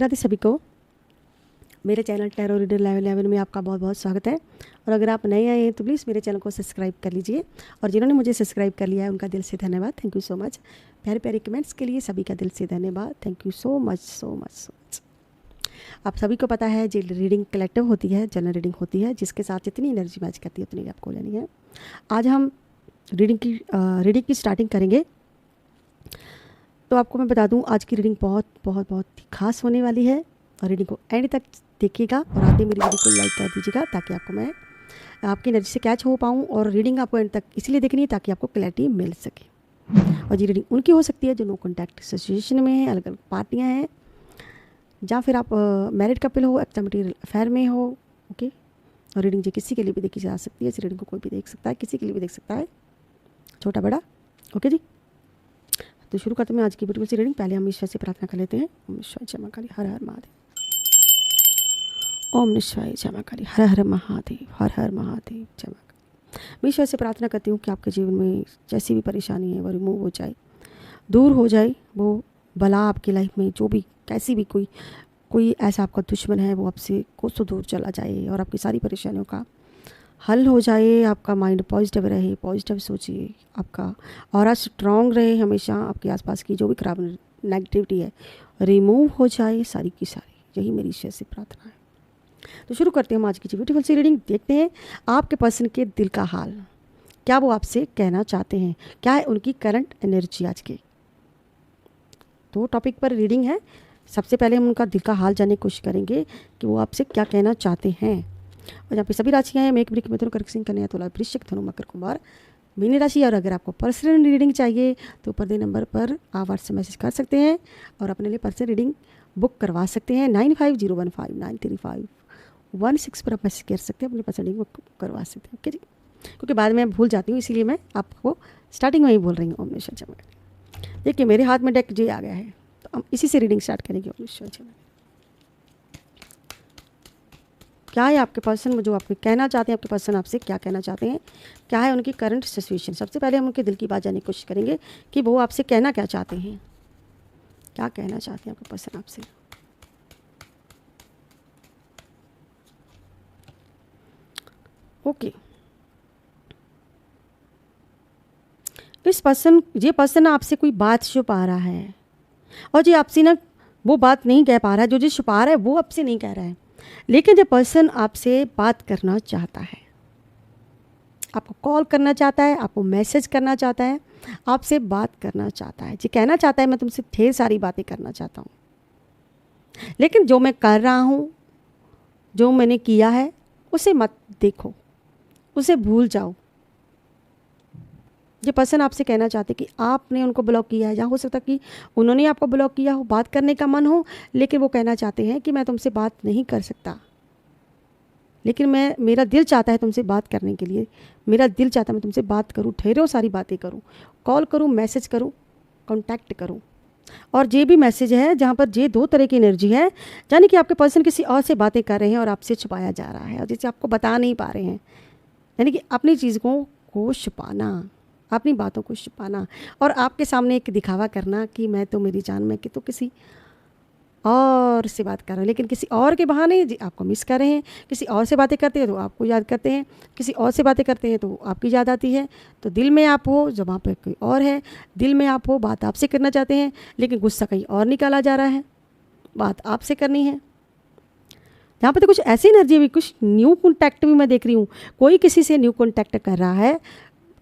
राधे सभी को मेरे चैनल टैरो रीडर लेवल 11 में आपका बहुत बहुत स्वागत है। और अगर आप नए आए हैं तो प्लीज़ मेरे चैनल को सब्सक्राइब कर लीजिए, और जिन्होंने मुझे सब्सक्राइब कर लिया है उनका दिल से धन्यवाद। Thank you so much. प्यारे प्यारे कमेंट्स के लिए सभी का दिल से धन्यवाद। Thank you so much so much so much. आप सभी को पता है, जो रीडिंग कलेक्टिव होती है, जनरल रीडिंग होती है, जिसके साथ जितनी एनर्जी मैच करती है उतनी आपको लेनी है। आज हम रीडिंग की स्टार्टिंग करेंगे। तो आपको मैं बता दूं, आज की रीडिंग बहुत बहुत बहुत ही खास होने वाली है, और रीडिंग को एंड तक देखिएगा और आगे मेरी वीडियो को लाइक कर दीजिएगा, ताकि आपको मैं आपकी एनर्जी से कैच हो पाऊँ। और रीडिंग आपको एंड तक इसलिए देखनी है ताकि आपको क्लैरिटी मिल सके। और ये रीडिंग उनकी हो सकती है जो नो कॉन्टैक्ट सिचुएशन में है, अलग अलग पार्टियाँ हैं, या फिर आप मैरिड कपल हो, एक्स्ट्रा मटीरियल अफेयर में हो। ओके। और रीडिंग जो किसी के लिए भी देखी जा सकती है, इस रीडिंग को कोई भी देख सकता है, किसी के लिए भी देख सकता है, छोटा बड़ा। ओके जी, तो शुरू करते हैं आज की ब्यूटीफुल सी रीडिंग। पहले हम ईश्वर से प्रार्थना कर लेते हैं। ओम ईश्वर जमा काली हर हर महादेव। ओम निश्वाय जमा काली हर हर महादेव, हर हर महादेव जमा। मैं ईश्वर से प्रार्थना करती हूँ कि आपके जीवन में जैसी भी परेशानी है वो रिमूव हो जाए, दूर हो जाए। वो बला आपकी लाइफ में जो भी कैसी भी कोई ऐसा आपका दुश्मन है, वो आपसे कोसों दूर चला जाए और आपकी सारी परेशानियों का हल हो जाए। आपका माइंड पॉजिटिव रहे, पॉजिटिव सोचिए, आपका ऑरा स्ट्रॉन्ग रहे, हमेशा आपके आसपास की जो भी खराब नेगेटिविटी है रिमूव हो जाए, सारी की सारी। यही मेरी ईश्वर से प्रार्थना है। तो शुरू करते हैं हम आज की ब्यूटीफुल सी रीडिंग। देखते हैं आपके पर्सन के दिल का हाल, क्या वो आपसे कहना चाहते हैं, क्या है उनकी करंट एनर्जी आज की। दो टॉपिक पर रीडिंग है। सबसे पहले हम उनका दिल का हाल जानने की कोशिश करेंगे कि वो आपसे क्या कहना चाहते हैं। और यहाँ पे सभी राशियाँ हैं, मेष वृश्चिक मिथुन कर्क सिंह कन्या तुला वृश्चिक धनु मकर कुंभार मीन राशि। और अगर आपको पर्सनल रीडिंग चाहिए तो ऊपर दे नंबर पर आप व्हाट्सएप मैसेज कर सकते हैं और अपने लिए पर्सनल रीडिंग बुक करवा सकते हैं। 9501593516 पर आप मैसेज कर सकते हैं, अपनी पर्सनल रीडिंग बुक करवा सकते हैं। ओके जी, क्योंकि बाद में भूल जाती हूँ, इसीलिए मैं आपको स्टार्टिंग में ही बोल रही हूँ। ओम निश्चय जमा। देखिए मेरे हाथ में डेक जी आ गया है, तो हम इसी से रीडिंग स्टार्ट करेंगे। ओम निश्चय जमा। क्या है आपके पर्सन जो आपको कहना चाहते हैं, आपके पर्सन आपसे क्या कहना चाहते हैं, क्या है उनकी करंट सिचुएशन। सबसे पहले हम उनके दिल की बात जानने की कोशिश करेंगे कि वो आपसे कहना क्या चाहते हैं, क्या कहना चाहते हैं आपके पर्सन आपसे। ओके, ये पर्सन आपसे कोई बात छुपा रहा है, और ये आपसे ना वो बात नहीं कह पा रहा है, जो छुपा रहा है वो आपसे नहीं कह रहा है। लेकिन जो पर्सन आपसे बात करना चाहता है, आपको कॉल करना चाहता है, आपको मैसेज करना चाहता है, आपसे बात करना चाहता है, जी कहना चाहता है मैं तुमसे ढेर सारी बातें करना चाहता हूँ, लेकिन जो मैं कर रहा हूँ, जो मैंने किया है उसे मत देखो, उसे भूल जाओ। ये पर्सन आपसे कहना चाहते कि आपने उनको ब्लॉक किया है, या हो सकता कि उन्होंने आपको ब्लॉक किया हो, बात करने का मन हो, लेकिन वो कहना चाहते हैं कि मैं तुमसे बात नहीं कर सकता, लेकिन मेरा दिल चाहता है तुमसे बात करने के लिए। मेरा दिल चाहता है मैं तुमसे बात करूं, ढेरों सारी बातें करूं, कॉल करूं, मैसेज करूं, कांटेक्ट करूं। और ये भी मैसेज है जहाँ पर ये दो तरह की एनर्जी है, यानी कि आपके पर्सन किसी और से बातें कर रहे हैं और आपसे छुपाया जा रहा है, और जिसे आपको बता नहीं पा रहे हैं, यानी कि अपनी चीज़ों को छुपाना, अपनी बातों को छुपाना, और आपके सामने एक दिखावा करना कि मैं तो मेरी जान में कि तो किसी और से बात कर रहे हैं, लेकिन किसी और के बहाने जी आपको मिस कर रहे हैं। किसी और से बातें करते हैं तो आपको याद करते हैं, किसी और से बातें करते हैं तो आपकी याद आती है। तो दिल में आप हो, जब वहाँ पर कोई और है, दिल में आप हो, बात आपसे करना चाहते हैं, लेकिन गुस्सा कहीं और निकाला जा रहा है, बात आपसे करनी है। यहाँ पर तो कुछ ऐसी एनर्जी भी, कुछ न्यू कॉन्टैक्ट भी मैं देख रही हूँ। कोई किसी से न्यू कॉन्टैक्ट कर रहा है,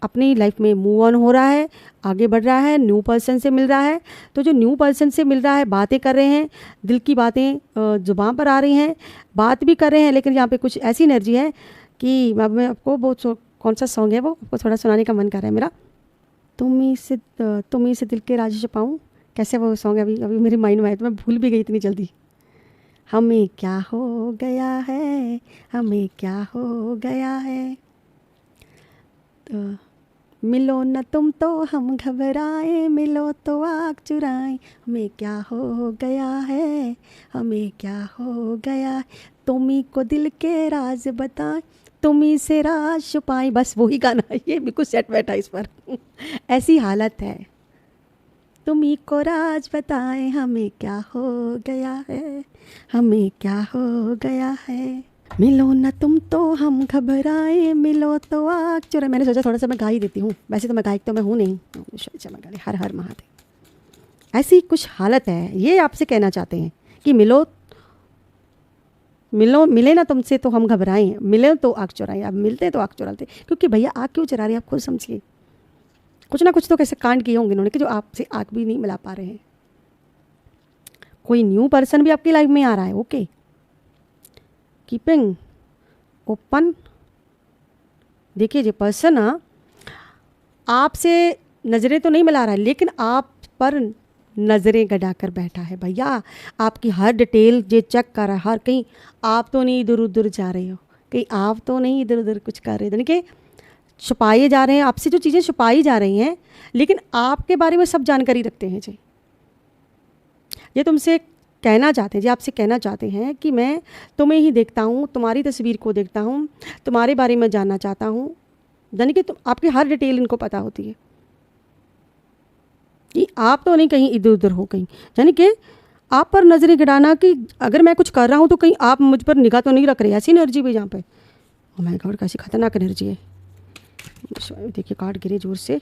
अपनी लाइफ में मूव ऑन हो रहा है, आगे बढ़ रहा है, न्यू पर्सन से मिल रहा है। तो जो न्यू पर्सन से मिल रहा है, बातें कर रहे हैं, दिल की बातें जुबान पर आ रही हैं, बात भी कर रहे हैं, लेकिन यहाँ पे कुछ ऐसी एनर्जी है कि मैं आपको वो कौन सा सॉन्ग है वो आपको थोड़ा सुनाने का मन कर रहा है मेरा। तुम ही से दिल के राज छुपाऊं, कैसे वो सॉन्ग है, अभी मेरे माइंड में आया तो मैं भूल भी गई इतनी जल्दी। हमें क्या हो गया है, हमें क्या हो गया है, तो मिलो न तुम तो हम घबराए, मिलो तो आग चुराए, हमें क्या हो गया है, हमें क्या हो गया है, तुम्ही को दिल के राज बताए, तुम्ही से राज छुपाए। बस वही गाना, ये बिल्कुल सेट बैठा इस पर ऐसी हालत है। तुम ही को राज बताएं हमें क्या हो गया है, हमें क्या हो गया है। मिलो न तुम तो हम घबराए, मिलो तो आग चुराए। मैंने सोचा थोड़ा सा मैं गा ही देती हूँ, वैसे तो मैं गायक तो मैं हूँ नहीं। हर हर महादेव। ऐसी कुछ हालत है, ये आपसे कहना चाहते हैं कि मिलो मिलो मिले ना तुमसे तो हम घबराएं, मिले तो आग चुराएं। अब मिलते तो आग चुराते, क्योंकि भैया आग क्यों चुरा रहे हैं आप खुद समझिए। कुछ ना कुछ तो कैसे कांड किए होंगे उन्होंने कि जो आपसे आग भी नहीं मिला पा रहे हैं। कोई न्यू पर्सन भी आपकी लाइफ में आ रहा है, ओके, कीपिंग ओपन। देखिए ये पर्सन आपसे नज़रें तो नहीं मिला रहा है, लेकिन आप पर नज़रें गड़ाकर बैठा है भैया। आपकी हर डिटेल ये चेक कर रहा है, हर कहीं आप तो नहीं इधर उधर जा रहे हो, कहीं आप तो नहीं इधर उधर कुछ कर रहे हो, यानी कि छुपाए जा रहे हैं आपसे जो चीज़ें छुपाई जा रही हैं, लेकिन आपके बारे में सब जानकारी रखते हैं जी। ये तुमसे कहना चाहते हैं जी, आपसे कहना चाहते हैं कि मैं तुम्हें ही देखता हूँ, तुम्हारी तस्वीर को देखता हूँ, तुम्हारे बारे में जानना चाहता हूँ। यानी कि आपकी हर डिटेल इनको पता होती है कि आप तो नहीं कहीं इधर उधर हो कहीं, यानी कि आप पर नज़रें गिराना कि अगर मैं कुछ कर रहा हूँ तो कहीं आप मुझ पर निगाह तो नहीं रख रहे। ऐसी एनर्जी भी यहाँ पे, ओ माय गॉड कैसी खतरनाक एनर्जी है। देखिए कार्ड गिरे जोर से,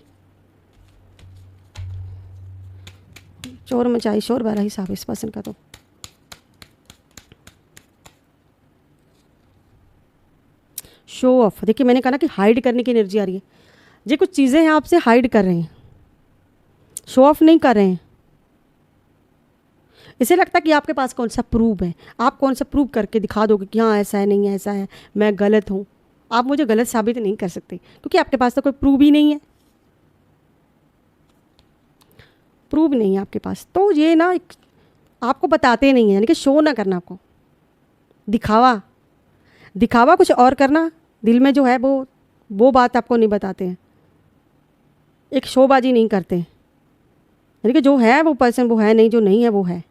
चोर मचाई शोर वाला हिसाब इस पर्सन का। तो शो ऑफ, देखिए मैंने कहा ना कि हाइड करने की एनर्जी आ रही है। ये कुछ चीज़ें हैं आपसे हाइड कर रहे हैं, शो ऑफ नहीं कर रहे हैं। इसे लगता है कि आपके पास कौन सा प्रूफ है, आप कौन सा प्रूफ करके दिखा दोगे कि हाँ ऐसा है, नहीं है ऐसा है, मैं गलत हूँ। आप मुझे गलत साबित नहीं कर सकते क्योंकि आपके पास तो कोई प्रूफ ही नहीं है, प्रूफ नहीं है आपके पास। तो ये ना आपको बताते नहीं है, यानी कि शो ना करना, आपको दिखावा दिखावा कुछ और करना, दिल में जो है वो बात आपको नहीं बताते हैं। एक शोबाजी नहीं करते, यानी कि जो है वो पर्सन वो है नहीं, जो नहीं है वो है।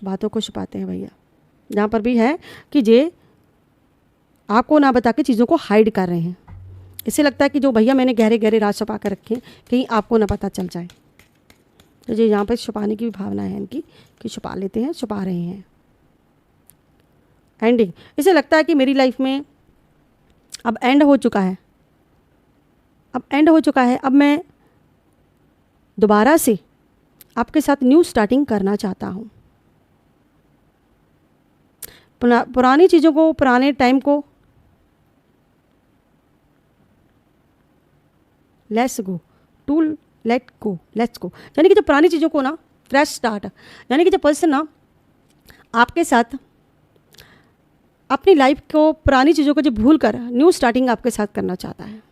बातों को छुपाते हैं भैया, जहाँ पर भी है कि जे आपको ना बता के चीज़ों को हाइड कर रहे हैं। इससे लगता है कि जो भैया मैंने गहरे गहरे राज छुपा कर रखे हैं कहीं आपको ना पता चल जाए। तो ये यहाँ पर छुपाने की भी भावना है इनकी कि छुपा लेते हैं, छुपा रहे हैं। एंडिंग, इसे लगता है कि मेरी लाइफ में अब एंड हो चुका है, अब एंड हो चुका है, अब मैं दोबारा से आपके साथ न्यू स्टार्टिंग करना चाहता हूँ। पुरानी चीज़ों को, पुराने टाइम को let's go, to let go, let's go, यानी कि जो पुरानी चीज़ों को ना फ्रेश स्टार्ट, यानी कि जो पर्सन ना आपके साथ अपनी लाइफ को, पुरानी चीज़ों को जो भूल कर न्यू स्टार्टिंग आपके साथ करना चाहता है।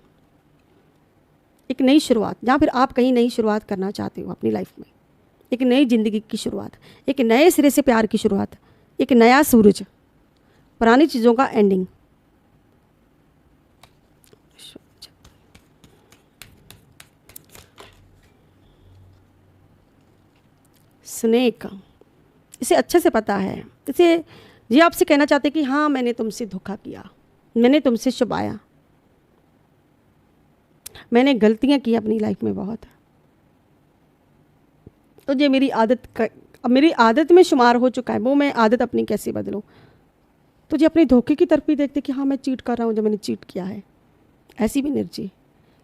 एक नई शुरुआत, जहाँ फिर आप कहीं नई शुरुआत करना चाहते हो अपनी लाइफ में, एक नई ज़िंदगी की शुरुआत, एक नए सिरे से प्यार की शुरुआत, एक नया सूरज, पुरानी चीज़ों का एंडिंग। स्नेक, इसे अच्छे से पता है, इसे ये आपसे कहना चाहते कि हाँ मैंने तुमसे धोखा किया, मैंने तुमसे छुपाया, मैंने गलतियाँ की अपनी लाइफ में बहुत, तो ये मेरी अब मेरी आदत में शुमार हो चुका है, वो मैं आदत अपनी कैसे बदलूँ। तो ये अपनी धोखे की तरफ भी देखते कि हाँ मैं चीट कर रहा हूँ, जो मैंने चीट किया है। ऐसी भी एनर्जी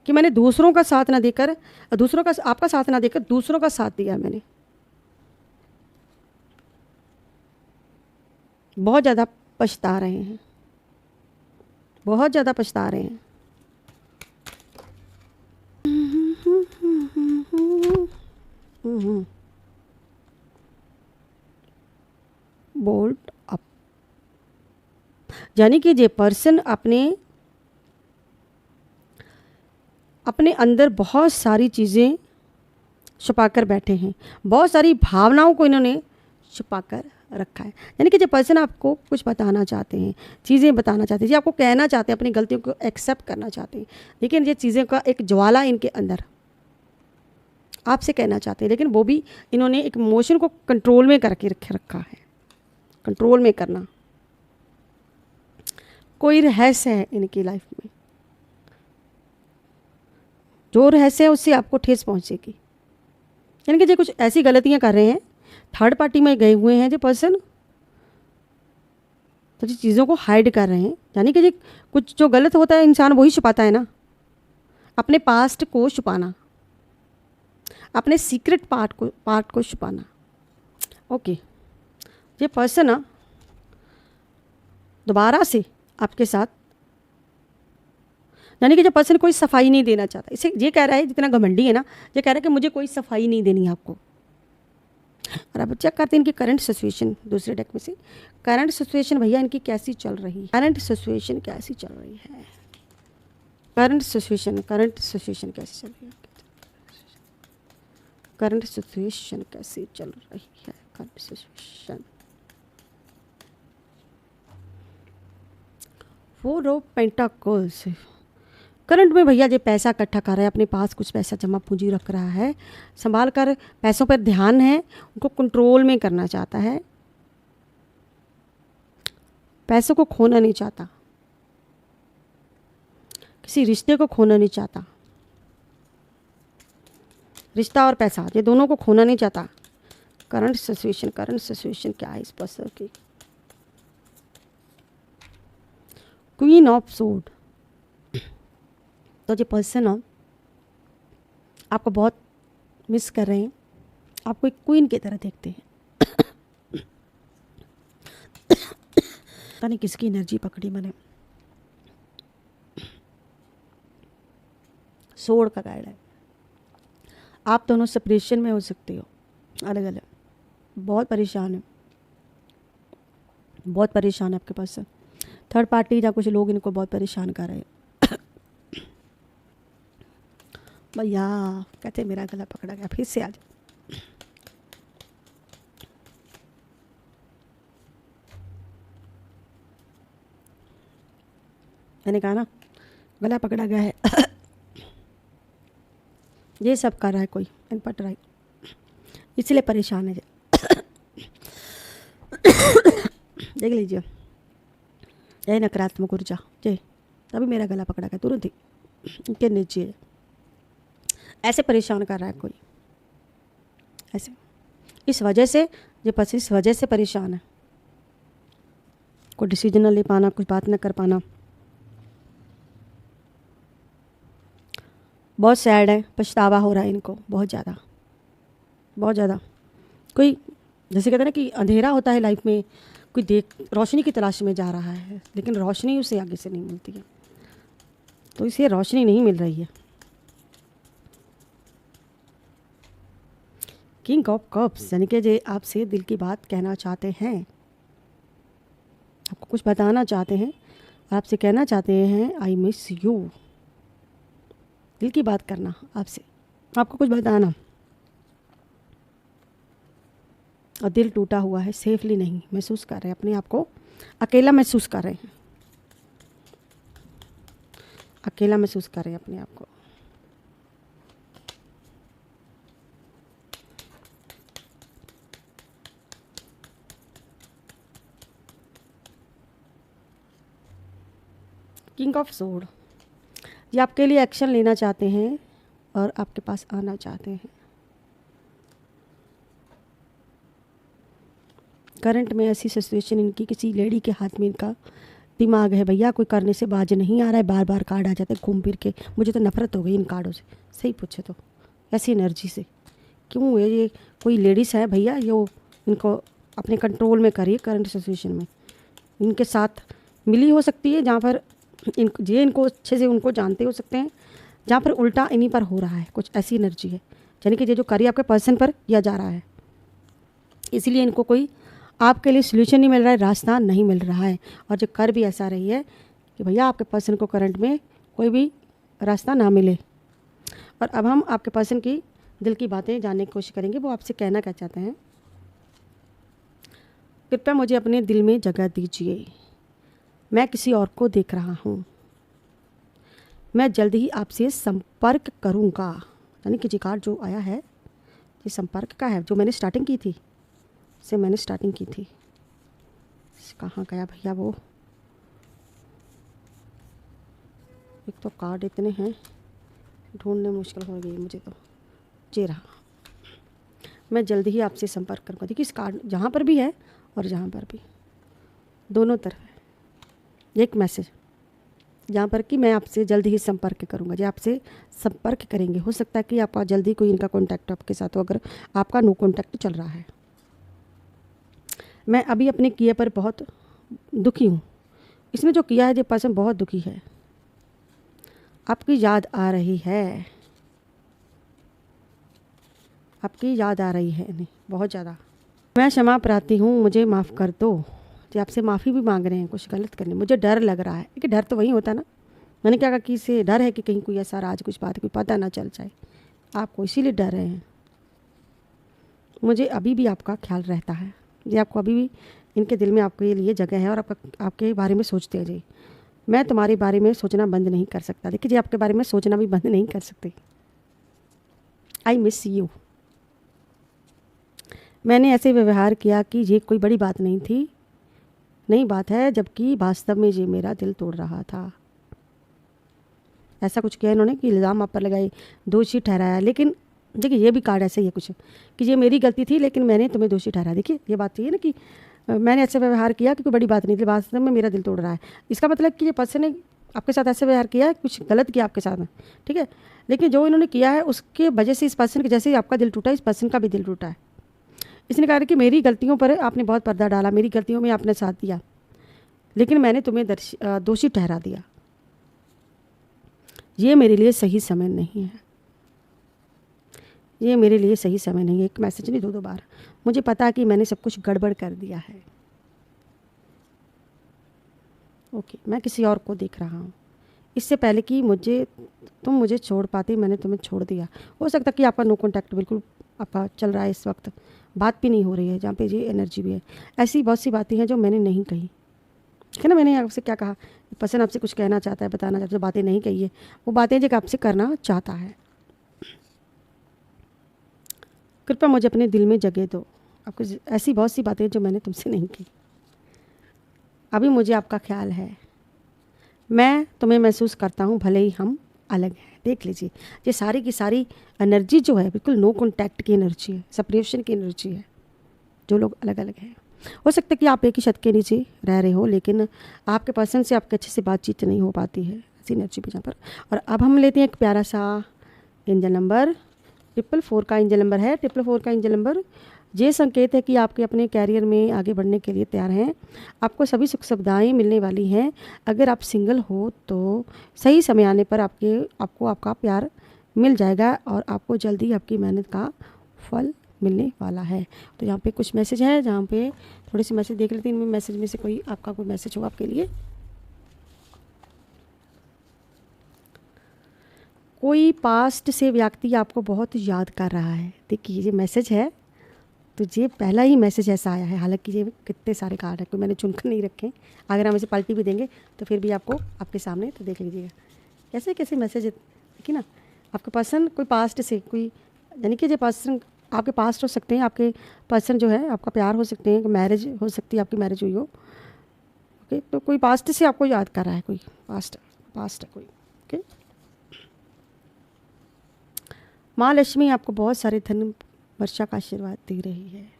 कि मैंने दूसरों का साथ ना देकर, दूसरों का, आपका साथ ना देकर दूसरों का साथ दिया मैंने। बहुत ज़्यादा पछता रहे हैं, बहुत ज़्यादा पछता रहे हैं। बोल्ट अप, यानी कि ये पर्सन अपने अंदर बहुत सारी चीज़ें छुपा कर बैठे हैं, बहुत सारी भावनाओं को इन्होंने छुपा कर रखा है। यानी कि जो पर्सन आपको कुछ बताना चाहते हैं, चीज़ें बताना चाहते हैं, जी आपको कहना चाहते हैं, अपनी गलतियों को एक्सेप्ट करना चाहते हैं, लेकिन ये चीज़ें का एक ज्वाला इनके अंदर आपसे कहना चाहते हैं, लेकिन वो भी इन्होंने एक इमोशन को कंट्रोल में करके रखा है। कंट्रोल में करना, कोई रहस्य है इनकी लाइफ में, जो रहस्य है उससे आपको ठेस पहुंचेगी। यानी कि जो कुछ ऐसी गलतियां कर रहे हैं, थर्ड पार्टी में गए हुए हैं जो पर्सन, तो जिस चीज़ों को हाइड कर रहे हैं, यानी कि कुछ जो गलत होता है इंसान वही छुपाता है ना, अपने पास्ट को छुपाना, अपने सीक्रेट पार्ट को छुपाना। ओके, ये पर्सन ना दोबारा से आपके साथ, यानी कि जो पर्सन कोई सफाई नहीं देना चाहता, इसे ये कह रहा है, जितना घमंडी है ना, ये कह रहा है कि मुझे कोई सफाई नहीं देनी है आपको। और अब चेक करते हैं इनकी करंट सिचुएशन दूसरे डेक में से। करंट सिचुएशन भैया इनकी कैसी चल रही है, करंट सिचुएशन कैसी चल रही है, करंट सिचुएशन कैसी चल रही है, करंट सिचुएशन कैसी चल रही है, current situation. Four of pentacles. Current में भैया ये पैसा इकट्ठा कर रहा है, अपने पास कुछ पैसा जमा पूंजी रख रहा है, संभाल कर पैसों पर ध्यान है, उनको कंट्रोल में करना चाहता है, पैसों को खोना नहीं चाहता, किसी रिश्ते को खोना नहीं चाहता, रिश्ता और पैसा ये दोनों को खोना नहीं चाहता। करंट सिचुएशन क्या है इस पर्सन की। Queen of sword. तो ये पर्सन आपको बहुत मिस कर रहे हैं, आपको एक क्वीन की तरह देखते हैं। पता नहीं किसकी एनर्जी पकड़ी मैंने। सोर्ड का गाइड है, आप दोनों सेपरेशन में हो सकते हो, अलग अलग, बहुत परेशान है, बहुत परेशान है आपके पर्सन। थर्ड पार्टी या कुछ लोग इनको बहुत परेशान कर रहे हैं। भैया कहते मेरा गला पकड़ा गया, फिर से आ जाओ। मैंने कहा ना गला पकड़ा गया है। ये सब कर रहा है कोई पट रहा है, इसलिए परेशान है। देख लीजिए, यही नकारात्मक ऊर्जा जय, तभी मेरा गला पकड़ा गया तुरंत ही, इनके नीचे ऐसे परेशान कर रहा है कोई, ऐसे इस वजह से ये बस इस वजह से परेशान है, कोई डिसीजन न ले पाना, कुछ बात न कर पाना, बहुत सैड है, पछतावा हो रहा है इनको बहुत ज़्यादा, बहुत ज़्यादा। कोई जैसे कहते हैं ना कि अंधेरा होता है लाइफ में, कोई देख रोशनी की तलाश में जा रहा है, लेकिन रोशनी उसे आगे से नहीं मिलती है, तो इसे रोशनी नहीं मिल रही है। किंग ऑफ कप्स, यानी कि जो आपसे दिल की बात कहना चाहते हैं, आपको कुछ बताना चाहते हैं, आपसे कहना चाहते हैं आई मिस यू, दिल की बात करना आपसे, आपको कुछ बताना, और दिल टूटा हुआ है, सेफली नहीं महसूस कर रहे हैं, अपने आप को अकेला महसूस कर रहे हैं, अकेला महसूस कर रहे हैं अपने आप को। किंग ऑफ सोर्ड, ये आपके लिए एक्शन लेना चाहते हैं और आपके पास आना चाहते हैं। करंट में ऐसी सिचुएशन इनकी, किसी लेडी के हाथ में इनका दिमाग है भैया, कोई करने से बाज नहीं आ रहा है, बार बार कार्ड आ जाते हैं घूम फिर के, मुझे तो नफरत हो गई इन कार्डों से, सही पूछे तो ऐसी एनर्जी से। क्यों है ये, कोई लेडीज़ है भैया, ये इनको अपने कंट्रोल में करिए। करंट सिचुएशन में इनके साथ मिली हो सकती है, जहाँ पर इनको अच्छे से उनको जानते हो सकते हैं, जहाँ पर उल्टा इन्हीं पर हो रहा है, कुछ ऐसी एनर्जी है, यानी कि ये जो कार्य आपके पर्सन पर किया जा रहा है, इसीलिए इनको कोई आपके लिए सोल्यूशन नहीं मिल रहा है, रास्ता नहीं मिल रहा है, और जो कर भी ऐसा रही है कि भैया आपके पर्सन को करंट में कोई भी रास्ता ना मिले। और अब हम आपके पर्सन की दिल की बातें जानने की कोशिश करेंगे, वो आपसे कहना क्या चाहते हैं। कृपया मुझे अपने दिल में जगह दीजिए, मैं किसी और को देख रहा हूँ, मैं जल्द ही आपसे संपर्क करूँगा। यानी कि जी कार्ड जो आया है ये संपर्क का है, जो मैंने स्टार्टिंग की थी, से मैंने स्टार्टिंग की थी। कहाँ गया भैया वो, एक तो कार्ड इतने हैं, ढूंढने में मुश्किल हो गई मुझे तो। ये रहा, मैं जल्दी ही आपसे संपर्क करूँगा। देखिए इस कार्ड जहाँ पर भी है और जहाँ पर भी, दोनों तरफ है एक मैसेज, जहाँ पर कि मैं आपसे जल्दी ही संपर्क करूँगा, जो आपसे संपर्क करेंगे। हो सकता है कि आपका जल्दी कोई इनका कॉन्टैक्ट आपके साथ हो, अगर आपका नो कॉन्टैक्ट चल रहा है। मैं अभी अपने किए पर बहुत दुखी हूँ। इसमें जो किया है जो पर्सन बहुत दुखी है, आपकी याद आ रही है, आपकी याद आ रही है नहीं बहुत ज़्यादा। मैं क्षमा प्रार्थी हूँ, मुझे माफ़ कर दो। जो आपसे माफ़ी भी मांग रहे हैं कुछ गलत करने, मुझे डर लग रहा है कि डर तो वही होता ना, मैंने क्या कहा कि इसे डर है कि कहीं कोई ऐसा राज कुछ बात कोई पता ना चल जाए आपको, इसीलिए डर रहे हैं। मुझे अभी भी आपका ख्याल रहता है, ये आपको अभी भी इनके दिल में आपके लिए जगह है और आपके बारे में सोचते हैं जी। मैं तुम्हारे बारे में सोचना बंद नहीं कर सकता। देखिए जी आपके बारे में सोचना भी बंद नहीं कर सकते। I miss you. मैंने ऐसे व्यवहार किया कि ये कोई बड़ी बात नहीं थी, नई बात है, जबकि वास्तव में ये मेरा दिल तोड़ रहा था। ऐसा कुछ किया इन्होंने कि इल्ज़ाम आप पर लगाए, दोषी ठहराया। लेकिन देखिए ये भी कार्ड ऐसे ही है कुछ कि ये मेरी गलती थी लेकिन मैंने तुम्हें दोषी ठहराया। देखिए ये बात चाहिए ना कि मैंने ऐसे व्यवहार किया कि कोई बड़ी बात नहीं थी, वास्तव में मेरा दिल तोड़ रहा है। इसका मतलब कि ये पर्सन ने आपके साथ ऐसे व्यवहार किया है, कुछ गलत किया आपके साथ में, ठीक है। लेकिन जो इन्होंने किया है उसके वजह से इस पर्सन के जैसे ही आपका दिल टूटा, इस पर्सन का भी दिल टूटा है। इसने कहा कि मेरी गलतियों पर आपने बहुत पर्दा डाला, मेरी गलतियों में आपने साथ दिया, लेकिन मैंने तुम्हें दोषी ठहरा दिया। ये मेरे लिए सही समय नहीं है, ये मेरे लिए सही समय नहीं है। एक मैसेज नहीं, दो बार। मुझे पता है कि मैंने सब कुछ गड़बड़ कर दिया है। ओके, मैं किसी और को देख रहा हूँ। इससे पहले कि तुम मुझे छोड़ पाते, मैंने तुम्हें छोड़ दिया। हो सकता कि आपका नो कॉन्टैक्ट बिल्कुल आपका चल रहा है इस वक्त, बात भी नहीं हो रही है, जहाँ पे ये एनर्जी भी है। ऐसी बहुत सी बातें हैं जो मैंने नहीं कही है ना। मैंने आपसे क्या कहा, पर्सन आपसे कुछ कहना चाहता है, बताना चाहता है, जो बातें नहीं कही है वो बातें जो आपसे करना चाहता है। कृपया मुझे अपने दिल में जगह दो। आपको ऐसी बहुत सी बातें जो मैंने तुमसे नहीं की। अभी मुझे आपका ख्याल है, मैं तुम्हें महसूस करता हूँ, भले ही हम अलग हैं। देख लीजिए ये सारी की सारी एनर्जी जो है बिल्कुल नो कॉन्टैक्ट की एनर्जी है, सेपरेशन की एनर्जी है। जो लोग अलग अलग हैं, हो सकता है कि आप एक ही छत के नीचे रह रहे हो लेकिन आपके पर्सन से आपके अच्छे से बातचीत नहीं हो पाती है, ऐसी एनर्जी भी जहाँ पर। और अब हम लेते हैं एक प्यारा सा एंजल नंबर 444 का एंजल नंबर है। 444 का एंजल नंबर ये संकेत है कि आपके अपने कैरियर में आगे बढ़ने के लिए तैयार हैं। आपको सभी सुख सुविधाएँ मिलने वाली हैं। अगर आप सिंगल हो तो सही समय आने पर आपको आपका प्यार मिल जाएगा और आपको जल्दी आपकी मेहनत का फल मिलने वाला है। तो यहाँ पे कुछ मैसेज है, जहाँ पे थोड़े से मैसेज देख लेते हैं। इनमें मैसेज में से कोई आपका कोई मैसेज हो आपके लिए। कोई पास्ट से व्यक्ति आपको बहुत याद कर रहा है। देखिए ये मैसेज है, तो ये पहला ही मैसेज ऐसा आया है। हालांकि ये कितने सारे कार्ड है, कोई मैंने चुनकर नहीं रखे। अगर हम इसे पलटी भी देंगे तो फिर भी आपको आपके सामने, तो देख लीजिएगा कैसे कैसे मैसेज है। देखिए ना, आपके पर्सन कोई पास्ट से कोई, यानी कि जो पर्सन आपके पास्ट हो सकते हैं, आपके पर्सन जो है आपका प्यार हो सकते हैं, मैरिज हो सकती है, आपकी मैरिज हुई हो। ओके, तो कोई पास्ट से आपको याद कर रहा है, कोई पास्ट है कोई। ओके, माँ लक्ष्मी आपको बहुत सारे धन वर्षा का आशीर्वाद दे रही है।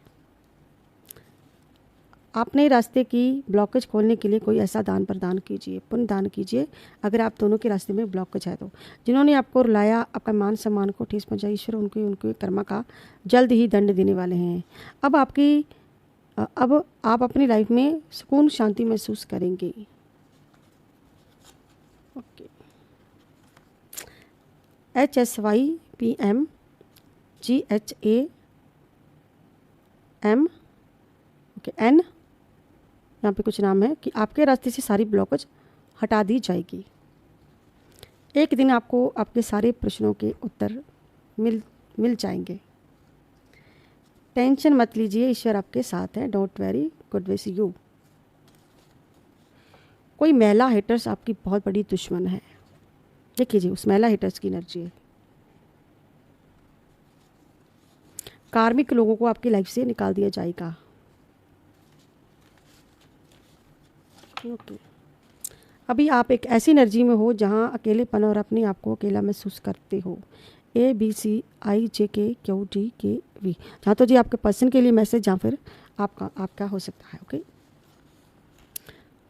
आपने रास्ते की ब्लॉकेज खोलने के लिए कोई ऐसा दान प्रदान कीजिए, पुण्य दान कीजिए अगर आप दोनों के रास्ते में ब्लॉकेज है तो। जिन्होंने आपको रुलाया, आपका मान सम्मान को ठेस पहुंचाई, ईश्वर उनके कर्मा का जल्द ही दंड देने वाले हैं। अब आप अपनी लाइफ में सुकून शांति महसूस करेंगे। ओके, HSYPMGHAM ओके N, यहाँ पे कुछ नाम है कि आपके रास्ते से सारी ब्लॉकेज हटा दी जाएगी। एक दिन आपको आपके सारे प्रश्नों के उत्तर मिल जाएंगे। टेंशन मत लीजिए, ईश्वर आपके साथ है। Don't very, good wish you. कोई महिला हेटर्स आपकी बहुत बड़ी दुश्मन है। देखिए जी, उस महिला हेटर्स की एनर्जी है। कार्मिक लोगों को आपकी लाइफ से निकाल दिया जाएगा। ओके, अभी आप एक ऐसी एनर्जी में हो जहाँ अकेलेपन और अपने आप को अकेला महसूस करते हो। ABCIJKQDKV, जहाँ तो जी आपके पर्सन के लिए मैसेज, या फिर आपका हो सकता है। ओके,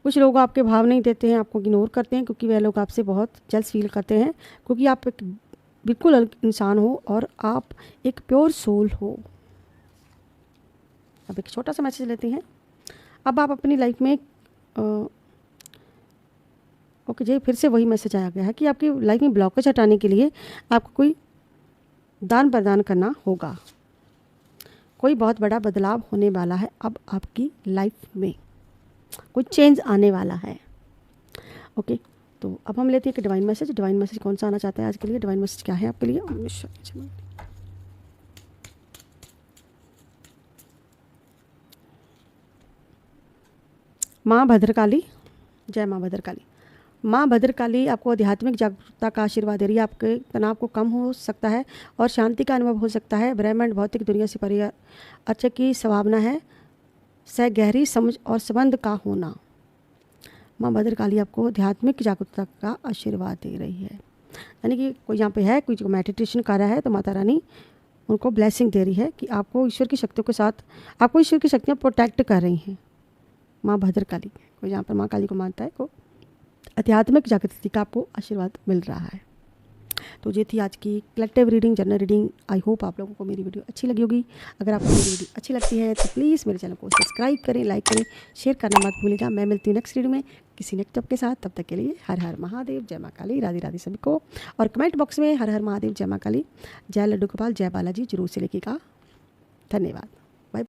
कुछ लोग आपके भाव नहीं देते हैं, आपको इग्नोर करते हैं, क्योंकि वह लोग आपसे बहुत जेलस फील करते हैं, क्योंकि आप एक बिल्कुल अलग इंसान हो और आप एक प्योर सोल हो। अब एक छोटा सा मैसेज लेते हैं। अब आप अपनी लाइफ में ओके जी, फिर से वही मैसेज आया गया है कि आपकी लाइफ में ब्लॉकेज हटाने के लिए आपको कोई दान प्रदान करना होगा। कोई बहुत बड़ा बदलाव होने वाला है, अब आपकी लाइफ में कुछ चेंज आने वाला है। ओके, तो अब हम लेते हैं कि डिवाइन मैसेज। डिवाइन मैसेज कौन सा आना चाहता है आज के लिए? डिवाइन मैसेज क्या है आपके लिए? माँ भद्रकाली, जय माँ भद्रकाली। माँ भद्रकाली आपको आध्यात्मिक जागरूकता का आशीर्वाद दे रही है। आपके तनाव को कम हो सकता है और शांति का अनुभव हो सकता है। ब्रह्मांड भौतिक दुनिया से परे अच्छे की संभावना है, से गहरी समझ और संबंध का होना। माँ भद्रकाली आपको आध्यात्मिक जागरूकता का आशीर्वाद दे रही है, यानी कि कोई यहाँ पे है, कोई जो मेडिटेशन कर रहा है, तो माता रानी उनको ब्लेसिंग दे रही है कि आपको ईश्वर की शक्तियों के साथ, आपको ईश्वर की शक्तियाँ प्रोटेक्ट कर रही हैं। माँ भद्रकाली, कोई यहाँ पर माँ काली को मानता है, को आध्यात्मिक जागृति का आपको आशीर्वाद मिल रहा है। तो ये थी आज की collective reading, general reading. I hope आप लोगों को मेरी वीडियो अच्छी लगी होगी। अगर आपको मेरी वीडियो अच्छी लगती है तो प्लीज़ मेरे चैनल को सब्सक्राइब करें, लाइक करें, शेयर करना मत भूलिएगा। मैं मिलती हूँ नेक्स्ट वीडियो में किसी नेक्स्ट टॉपिक के साथ। तब तक के लिए हर हर महादेव, जय माँ काली, राधे राधे सभी को। और कमेंट बॉक्स में हर हर महादेव, जय माँ काली, जय लड्डू गोपाल, जय बालाजी जरूर से लिखिएगा। धन्यवाद।